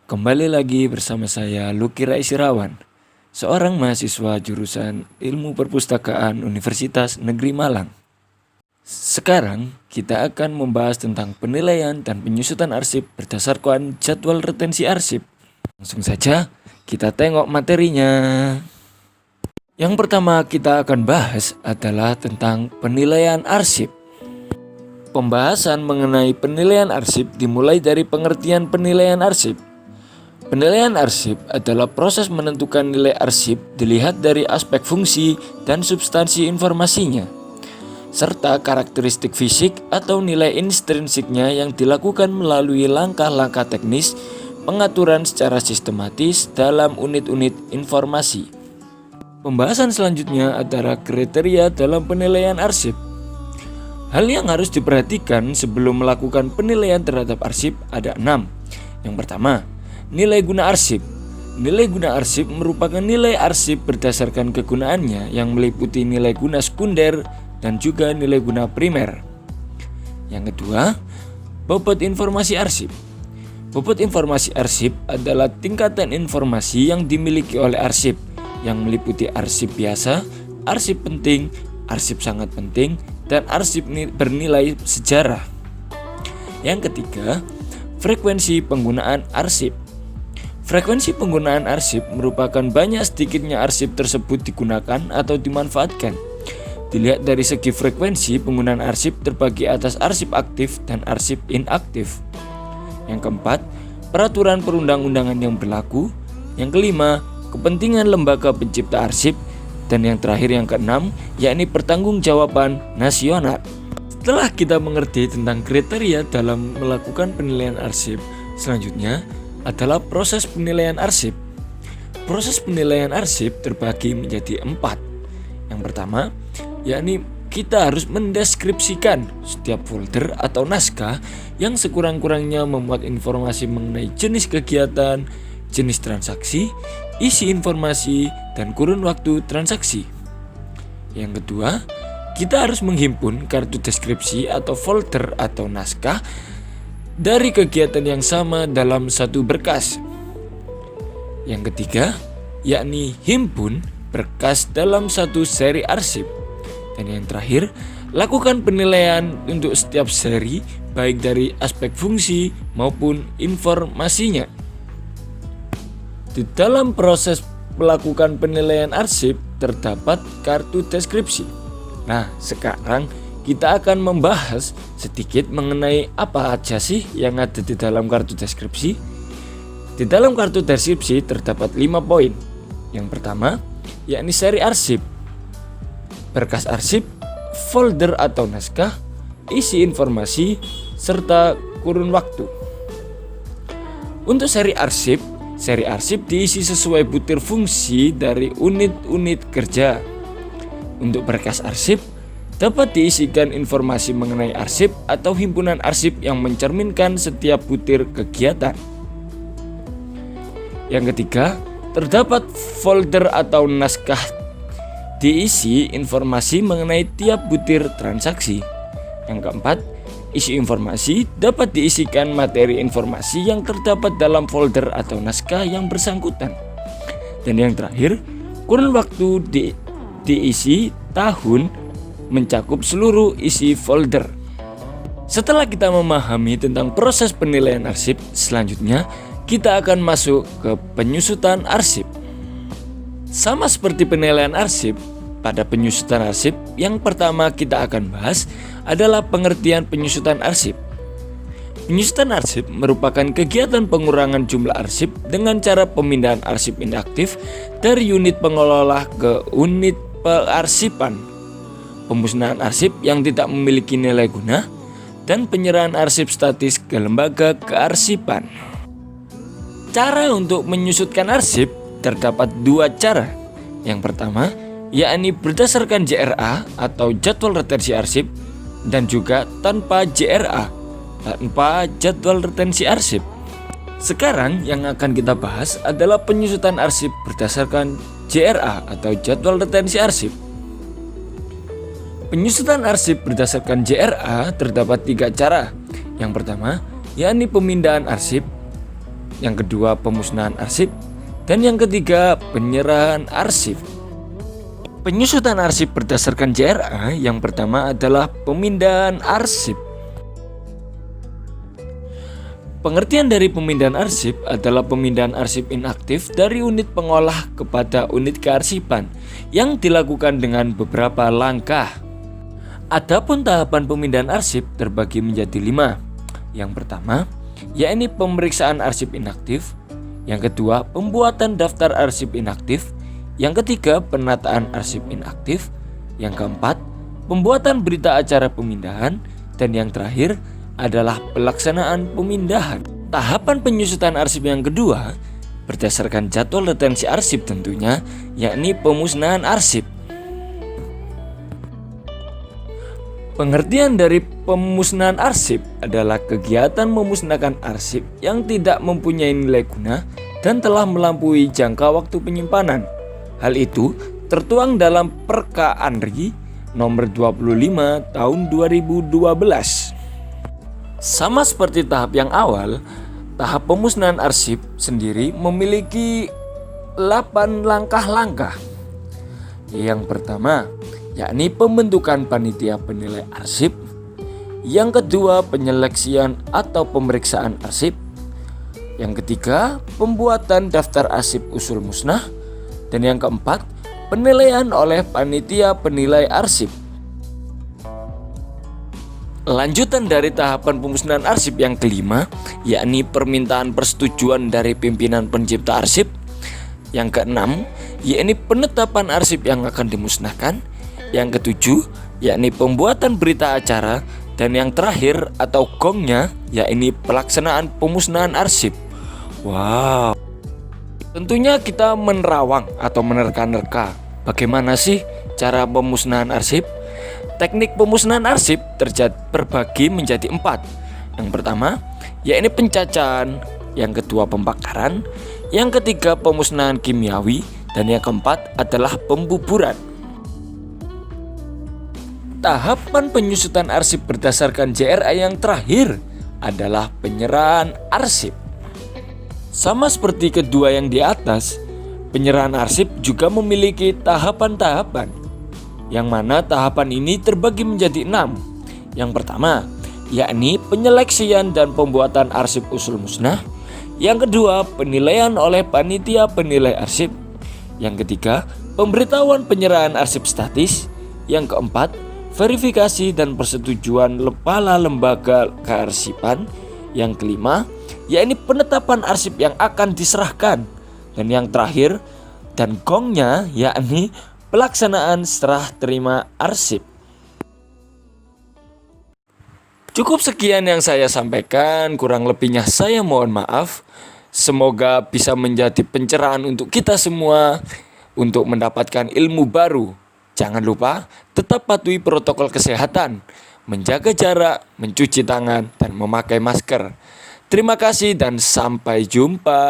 Kembali lagi bersama saya Luki Raisirawan, seorang mahasiswa jurusan Ilmu Perpustakaan Universitas Negeri Malang. Sekarang kita akan membahas tentang penilaian dan penyusutan arsip berdasarkan jadwal retensi arsip. Langsung saja kita tengok materinya. Yang pertama kita akan bahas adalah tentang penilaian arsip. Pembahasan mengenai penilaian arsip dimulai dari pengertian penilaian arsip. Penilaian arsip adalah proses menentukan nilai arsip dilihat dari aspek fungsi dan substansi informasinya, serta karakteristik fisik atau nilai intrinsiknya yang dilakukan melalui langkah-langkah teknis pengaturan secara sistematis dalam unit-unit informasi. Pembahasan selanjutnya adalah kriteria dalam penilaian arsip. Hal yang harus diperhatikan sebelum melakukan penilaian terhadap arsip ada 6. Yang pertama, nilai guna arsip. Nilai guna arsip merupakan nilai arsip berdasarkan kegunaannya yang meliputi nilai guna sekunder dan juga nilai guna primer. Yang kedua, bobot informasi arsip. Bobot informasi arsip adalah tingkatan informasi yang dimiliki oleh arsip yang meliputi arsip biasa, arsip penting, arsip sangat penting, dan arsip bernilai sejarah. Yang ketiga, frekuensi penggunaan arsip. Frekuensi penggunaan arsip merupakan banyak sedikitnya arsip tersebut digunakan atau dimanfaatkan. Dilihat dari segi frekuensi, penggunaan arsip terbagi atas arsip aktif dan arsip inaktif. Yang keempat, peraturan perundang-undangan yang berlaku. Yang kelima, kepentingan lembaga pencipta arsip. Dan yang terakhir yang keenam, yakni pertanggungjawaban nasional. Setelah kita mengerti tentang kriteria dalam melakukan penilaian arsip, selanjutnya adalah proses penilaian arsip. Proses penilaian arsip terbagi menjadi 4. Yang pertama, yakni kita harus mendeskripsikan setiap folder atau naskah yang sekurang-kurangnya memuat informasi mengenai jenis kegiatan, jenis transaksi, isi informasi, dan kurun waktu transaksi. Yang kedua, kita harus menghimpun kartu deskripsi atau folder atau naskah dari kegiatan yang sama dalam satu berkas. Yang ketiga, yakni himpun berkas dalam satu seri arsip. Dan yang terakhir, lakukan penilaian untuk setiap seri baik dari aspek fungsi maupun informasinya. Di dalam proses melakukan penilaian arsip terdapat kartu deskripsi. Nah, sekarang kita akan membahas sedikit mengenai apa aja sih yang ada di dalam kartu deskripsi. Di dalam kartu deskripsi terdapat 5 poin. Yang pertama, yakni seri arsip, berkas arsip, folder atau naskah, isi informasi, serta kurun waktu. Untuk seri arsip diisi sesuai butir fungsi dari unit-unit kerja. Untuk berkas arsip, dapat diisikan informasi mengenai arsip atau himpunan arsip yang mencerminkan setiap butir kegiatan. Yang ketiga, terdapat folder atau naskah diisi informasi mengenai tiap butir transaksi. Yang keempat, isi informasi dapat diisikan materi informasi yang terdapat dalam folder atau naskah yang bersangkutan. Dan yang terakhir, kurun waktu diisi tahun mencakup seluruh isi folder. Setelah kita memahami tentang proses penilaian arsip, selanjutnya kita akan masuk ke penyusutan arsip. Sama seperti penilaian arsip, pada penyusutan arsip yang pertama kita akan bahas adalah pengertian penyusutan arsip. Penyusutan arsip merupakan kegiatan pengurangan jumlah arsip dengan cara pemindahan arsip inaktif dari unit pengelola ke unit pengarsipan, pemusnahan arsip yang tidak memiliki nilai guna, dan penyerahan arsip statis ke lembaga kearsipan. Cara untuk menyusutkan arsip terdapat 2 cara. Yang pertama, yakni berdasarkan JRA atau jadwal retensi arsip, dan juga tanpa JRA, tanpa jadwal retensi arsip. Sekarang yang akan kita bahas adalah penyusutan arsip berdasarkan JRA atau jadwal retensi arsip. Penyusutan arsip berdasarkan JRA terdapat 3 cara. Yang pertama, yakni pemindahan arsip. yang kedua pemusnahan arsip, dan yang ketiga penyerahan arsip. Penyusutan arsip berdasarkan JRA yang pertama adalah pemindahan arsip. Pengertian dari pemindahan arsip adalah pemindahan arsip inaktif dari unit pengolah kepada unit kearsipan yang dilakukan dengan beberapa langkah. Adapun tahapan pemindahan arsip terbagi menjadi 5. Yang pertama, yakni pemeriksaan arsip inaktif. Yang kedua, pembuatan daftar arsip inaktif. Yang ketiga, penataan arsip inaktif. Yang keempat, pembuatan berita acara pemindahan. Dan yang terakhir adalah pelaksanaan pemindahan. Tahapan penyusutan arsip yang kedua berdasarkan jadwal retensi arsip tentunya, yakni pemusnahan arsip. Pengertian dari pemusnahan arsip adalah kegiatan memusnahkan arsip yang tidak mempunyai nilai guna dan telah melampaui jangka waktu penyimpanan. Hal itu tertuang dalam Perka Anri nomor 25 tahun 2012. Sama seperti tahap yang awal, tahap pemusnahan arsip sendiri memiliki 8 langkah-langkah. Yang pertama, yakni pembentukan panitia penilai arsip. Yang kedua, penyeleksian atau pemeriksaan arsip. Yang ketiga, pembuatan daftar arsip usul musnah. Dan yang keempat, penilaian oleh panitia penilai arsip. Lanjutan dari tahapan pemusnahan arsip yang kelima, yakni permintaan persetujuan dari pimpinan pencipta arsip. Yang keenam, yakni penetapan arsip yang akan dimusnahkan. Yang ketujuh, yakni pembuatan berita acara. Dan yang terakhir atau gongnya, yakni pelaksanaan pemusnahan arsip. Wow. Tentunya kita menerawang atau menerka-nerka bagaimana sih cara pemusnahan arsip. Teknik pemusnahan arsip terbagi menjadi 4. Yang pertama, yakni pencacahan. Yang kedua, pembakaran. Yang ketiga, pemusnahan kimiawi. Dan yang keempat adalah pembuburan. Tahapan penyusutan arsip berdasarkan JRA yang terakhir adalah penyerahan arsip. Sama seperti kedua yang di atas, penyerahan arsip juga memiliki tahapan-tahapan, yang mana tahapan ini terbagi menjadi 6. Yang pertama, yakni penyeleksian dan pembuatan arsip usul musnah. Yang kedua, penilaian oleh panitia penilai arsip. Yang ketiga, pemberitahuan penyerahan arsip statis. Yang keempat, verifikasi dan persetujuan kepala lembaga kearsipan. Yang kelima, yakni penetapan arsip yang akan diserahkan. Dan yang terakhir dan gongnya, yakni pelaksanaan serah terima arsip. Cukup sekian yang saya sampaikan, kurang lebihnya saya mohon maaf. Semoga bisa menjadi pencerahan untuk kita semua untuk mendapatkan ilmu baru. Jangan lupa tetap patuhi protokol kesehatan, menjaga jarak, mencuci tangan, dan memakai masker. Terima kasih dan sampai jumpa.